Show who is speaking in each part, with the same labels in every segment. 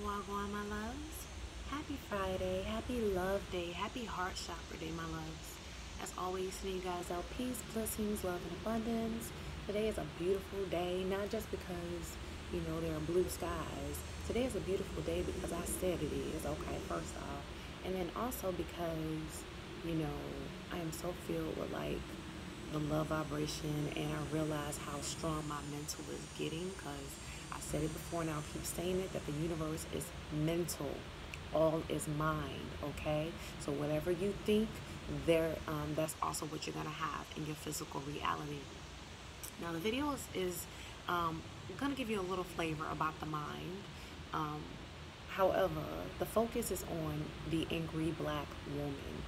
Speaker 1: Wagwan, my loves. Happy Friday, happy love day, happy heart chakra day, my loves. As always, sending you guys out peace, blessings, love, and abundance. Today is a beautiful day, not just because, there are blue skies. Today is a beautiful day because I said it is, okay, first off. And then also because, I am so filled with the love vibration, and I realize how strong my mental is getting because I said it before and I'll keep saying it, that the universe is mental. All is mind, okay? So whatever you think, that's also what you're going to have in your physical reality. Now the video is going to give you a little flavor about the mind. However, the focus is on the angry black woman.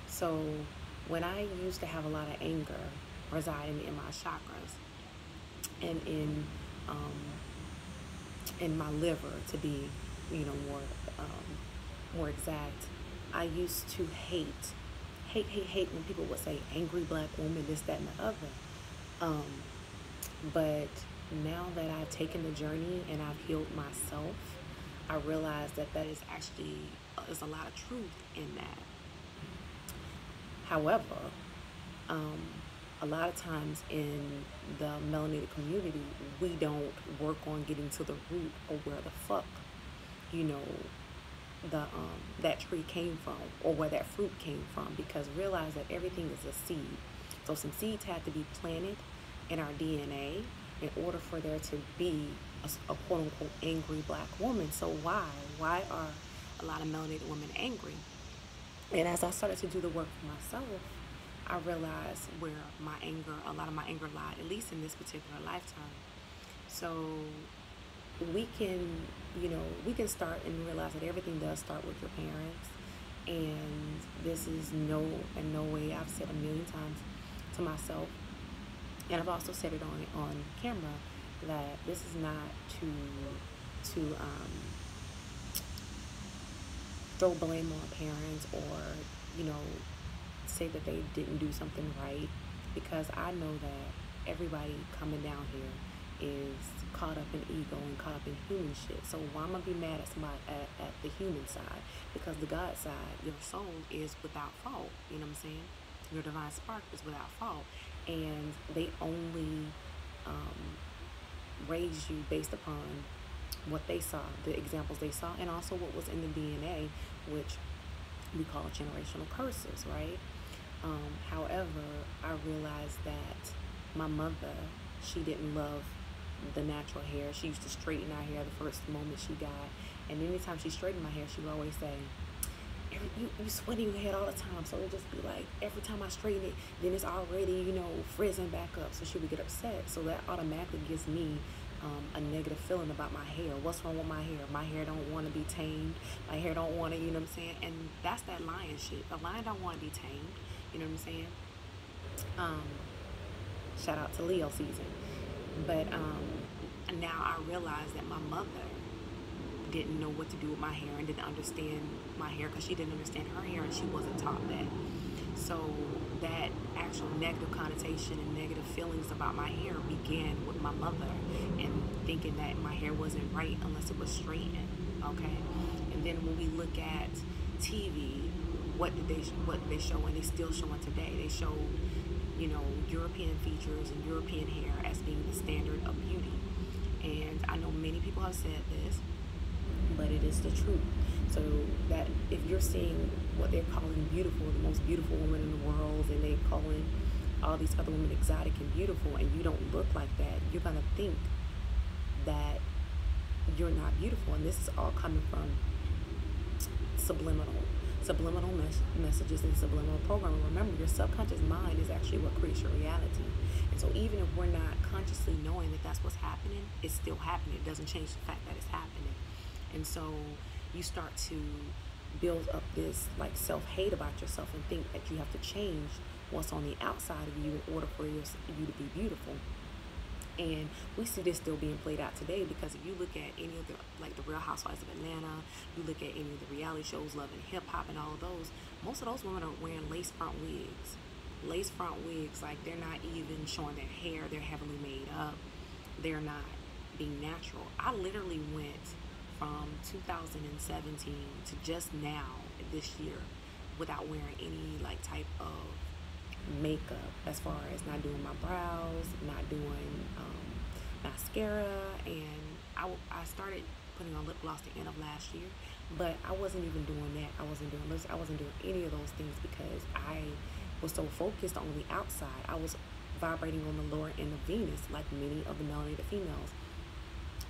Speaker 1: So when I used to have a lot of anger residing in my chakras and in my liver, to be more exact, I used to hate when people would say angry black woman, this, that, and the other. But now that I've taken the journey and I've healed myself, I realize that is actually, there's a lot of truth in that. However, a lot of times in the melanated community, we don't work on getting to the root of where the fuck, that tree came from, or where that fruit came from, because realize that everything is a seed. So some seeds had to be planted in our DNA in order for there to be a quote-unquote angry black woman. So why are a lot of melanated women angry? And as I started to do the work for myself, I realized where a lot of my anger lied, at least in this particular lifetime. So we can start and realize that everything does start with your parents. And this is in no way, I've said a million times to myself, and I've also said it on camera, that this is not to throw blame on parents or say that they didn't do something right, because I know that everybody coming down here is caught up in ego and caught up in human shit. So why am I be mad at somebody at the human side? Because the God side, your soul, is without fault. You know what I'm saying? Your divine spark is without fault, and they only raised you based upon what they saw, the examples they saw, and also what was in the DNA, which we call generational curses, right? However, I realized that my mother, she didn't love the natural hair. She used to straighten our hair the first moment she got, and anytime she straightened my hair, she would always say, you sweating your head all the time. So it would just be like, every time I straighten it, then it's already, frizzing back up. So she would get upset. So that automatically gives me a negative feeling about my hair. What's wrong with my hair? My hair don't want to be tamed. My hair don't want to, you know what I'm saying? And that's that lion shit. The lion don't want to be tamed. You know what I'm saying? Shout out to Leo season. But now I realize that my mother didn't know what to do with my hair and didn't understand my hair because she didn't understand her hair and she wasn't taught that. So that actual negative connotation and negative feelings about my hair began with my mother, and thinking that my hair wasn't right unless it was straightened, okay? And then when we look at TV, what did they show, and they still showing today? They show, European features and European hair as being the standard of beauty. And I know many people have said this, but it is the truth. So that if you're seeing what they're calling beautiful, the most beautiful woman in the world, and they're calling all these other women exotic and beautiful, and you don't look like that, you're going to think that you're not beautiful. And this is all coming from subliminal messages and subliminal programming. Remember, your subconscious mind is actually what creates your reality. And so even if we're not consciously knowing that that's what's happening, it's still happening. It doesn't change the fact that it's happening. And so you start to build up this self-hate about yourself and think that you have to change what's on the outside of you in order for you to be beautiful. And we see this still being played out today, because if you look at any of the Real Housewives of Atlanta, you look at any of the reality shows, Love and Hip Hop and all of those, most of those women are wearing lace front wigs. They're not even showing their hair. They're heavily made up. They're not being natural. I literally went from 2017 to just now, this year, without wearing any like type of makeup, as far as not doing my brows, not doing mascara, and I started putting on lip gloss at the end of last year, but I wasn't even doing that. I wasn't doing lips. I wasn't doing any of those things because I was so focused on the outside. I was vibrating on the lower end of Venus, like many of the melanated females,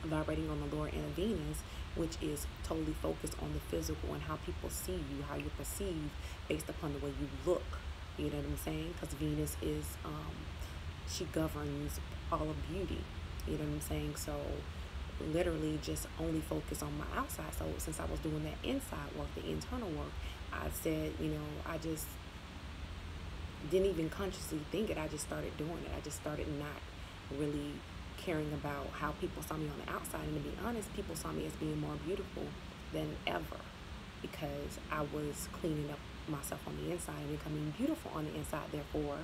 Speaker 1: vibrating on the lower end of Venus, which is totally focused on the physical and how people see you, how you're perceived based upon the way you look. You know what I'm saying? Because Venus is, she governs all of beauty. You know what I'm saying? So literally just only focus on my outside. So since I was doing that inside work, the internal work, I said, you know, I just didn't even consciously think it. I just started doing it. I just started not really caring about how people saw me on the outside. And to be honest, people saw me as being more beautiful than ever because I was cleaning up myself on the inside and becoming beautiful on the inside. Therefore,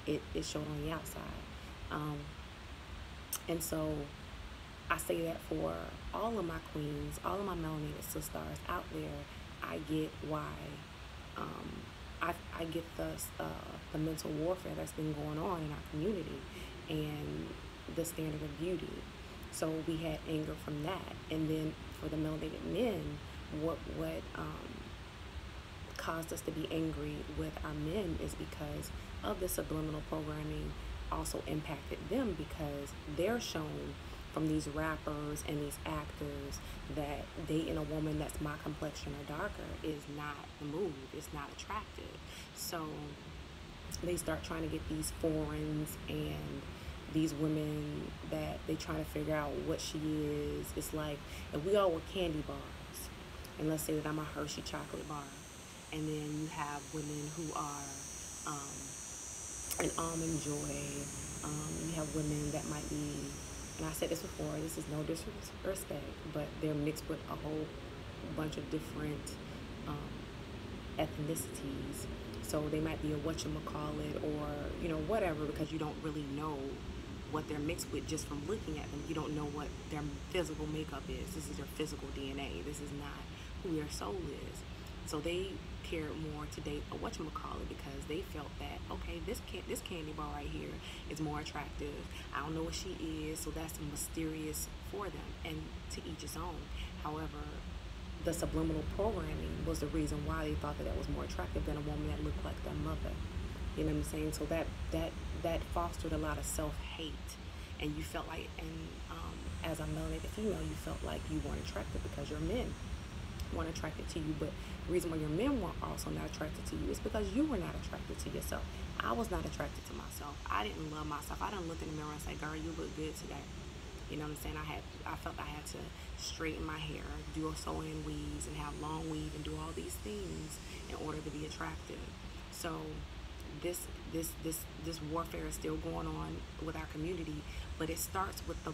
Speaker 1: it showed on the outside. And so I say that for all of my queens, all of my melanated sisters out there. I get why I get the mental warfare that's been going on in our community and the standard of beauty. So we had anger from that. And then for the melanated men, what caused us to be angry with our men is because of the subliminal programming also impacted them, because they're shown from these rappers and these actors that dating a woman that's my complexion or darker is not the move, it's not attractive. So they start trying to get these foreigns and these women that they trying to figure out what she is. It's like if we all were candy bars, and let's say that I'm a Hershey chocolate bar, and then you have women who are an almond joy. You have women that might be, and I said this before, this is no disrespect, but they're mixed with a whole bunch of different ethnicities. So they might be a whatchamacallit or, you know, whatever, because you don't really know what they're mixed with just from looking at them. You don't know what their physical makeup is. This is their physical DNA. This is not who their soul is. So they cared more to date a whatchamacallit because they felt that, okay, this candy bar right here is more attractive. I don't know what she is, so that's mysterious for them, and to each its own. However, the subliminal programming was the reason why they thought that was more attractive than a woman that looked like their mother. You know what I'm saying? So that fostered a lot of self-hate, and you felt like, and as a melanated female, you felt like you weren't attractive because your men weren't attracted to you. But the reason why your men were also not attracted to you is because you were not attracted to yourself. I was not attracted to myself. I didn't love myself. I didn't look in the mirror and say, girl, you look good today. You know what I'm saying? I felt I had to straighten my hair, do a sew-in weaves, and have long weave, and do all these things in order to be attractive. So this warfare is still going on with our community, but it starts with the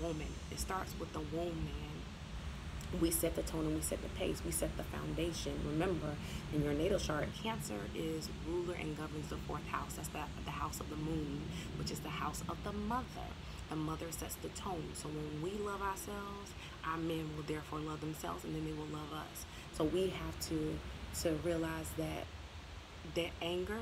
Speaker 1: woman. It starts with the woman. We set the tone and we set the pace. We set the foundation. Remember, in your natal chart, Cancer is ruler and governs the 4th house. That's the house of the moon, which is the house of the mother. The mother sets the tone. So when we love ourselves, our men will therefore love themselves, and then they will love us. So we have to realize that anger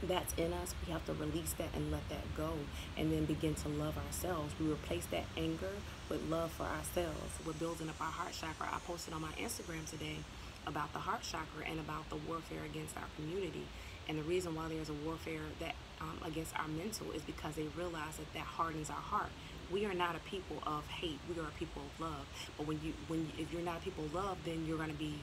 Speaker 1: that's in us, we have to release that and let that go, and then begin to love ourselves. We replace that anger with love for ourselves. We're building up our heart chakra. I posted on my Instagram today about the heart chakra and about the warfare against our community. And the reason why there's a warfare that against our mental is because they realize that hardens our heart. We are not a people of hate. We are a people of love. But if you're not a people of love, then you're going to be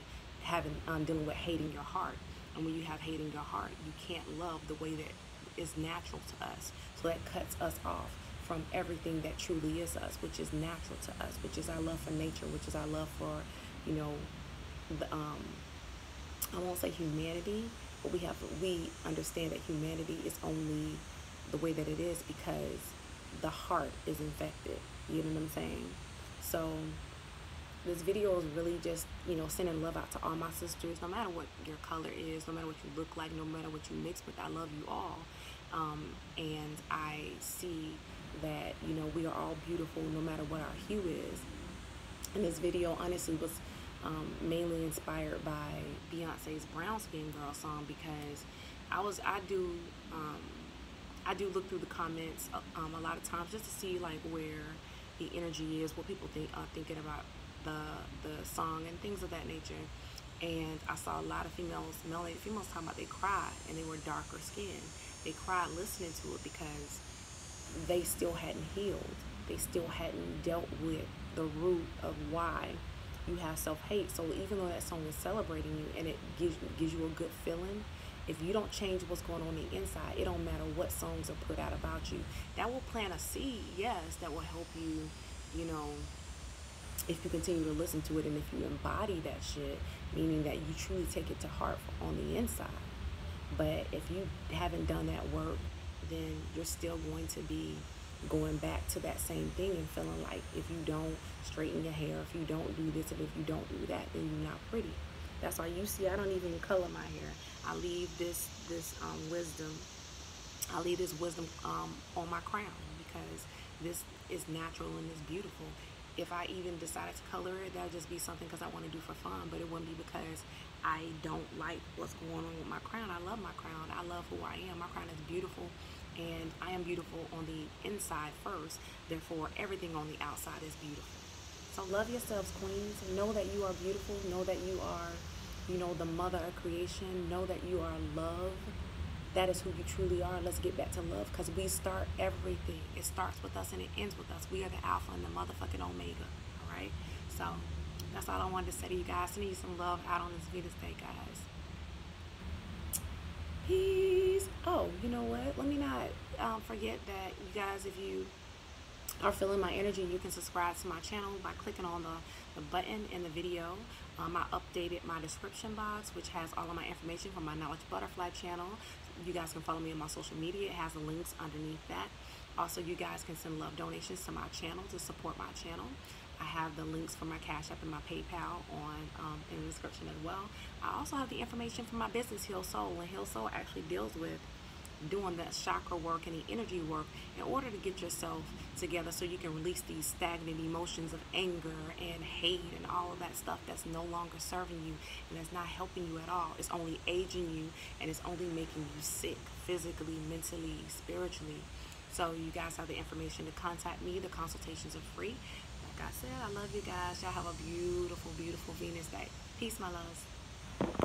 Speaker 1: dealing with hate in your heart. And when you have hate in your heart, you can't love the way that is natural to us. So that cuts us off from everything that truly is us, which is natural to us, which is our love for nature, which is our love for, you know, I won't say humanity, but we understand that humanity is only the way that it is because the heart is infected. You know what I'm saying? So this video is really just, you know, sending love out to all my sisters, no matter what your color is, no matter what you look like, no matter what you mix with. I love you all. And I see that, you know, we are all beautiful no matter what our hue is. And this video honestly was mainly inspired by Beyonce's Brown Skin Girl song, because um, I do look through the comments a lot of times just to see like where the energy is, what people think are thinking about the song and things of that nature. And I saw a lot of melanated females talking about they cried and they were darker skinned. They cried listening to it because they still hadn't healed. They still hadn't dealt with the root of why you have self-hate. So even though that song is celebrating you and it gives you a good feeling, if you don't change what's going on the inside, it don't matter what songs are put out about you. That will plant a seed, yes, that will help you, you know, if you continue to listen to it and if you embody that shit, meaning that you truly take it to heart on the inside. But if you haven't done that work, then you're still going to be going back to that same thing and feeling like if you don't straighten your hair, if you don't do this, and if you don't do that, then you're not pretty. That's why you see I don't even color my hair. I leave this wisdom. I leave this wisdom on my crown, because this is natural and it's beautiful. If I even decided to color it, that would just be something because I want to do for fun, but it wouldn't be because I don't like what's going on with my crown. I love my crown. I love who I am. My crown is beautiful, and I am beautiful on the inside first. Therefore, everything on the outside is beautiful. So love yourselves, queens. Know that you are beautiful. Know that you are, you know, the mother of creation. Know that you are love. That is who you truly are. Let's get back to love, because we start everything. It starts with us and it ends with us. We are the alpha and the motherfucking omega. All right? So that's all I wanted to say to you guys. Sending you some love out on this Venus Day, guys. Peace. Oh, you know what? Let me not forget that, you guys, if you are feeling my energy, you can subscribe to my channel by clicking on the button in the video. I updated my description box, which has all of my information from my Knowledge Butterfly channel. You guys can follow me on my social media. It has the links underneath that. Also, you guys can send love donations to my channel to support my channel. I have the links for my CashApp and my PayPal in the description as well. I also have the information for my business, Heal Soul, and Heal Soul actually deals with doing the chakra work and the energy work in order to get yourself together so you can release these stagnant emotions of anger and hate and all of that stuff that's no longer serving you and that's not helping you at all. It's only aging you, and it's only making you sick physically, mentally, spiritually. So you guys have the information to contact me. The consultations are free. Like I said, I love you guys. Y'all have a beautiful, beautiful Venus Day. Peace, my loves.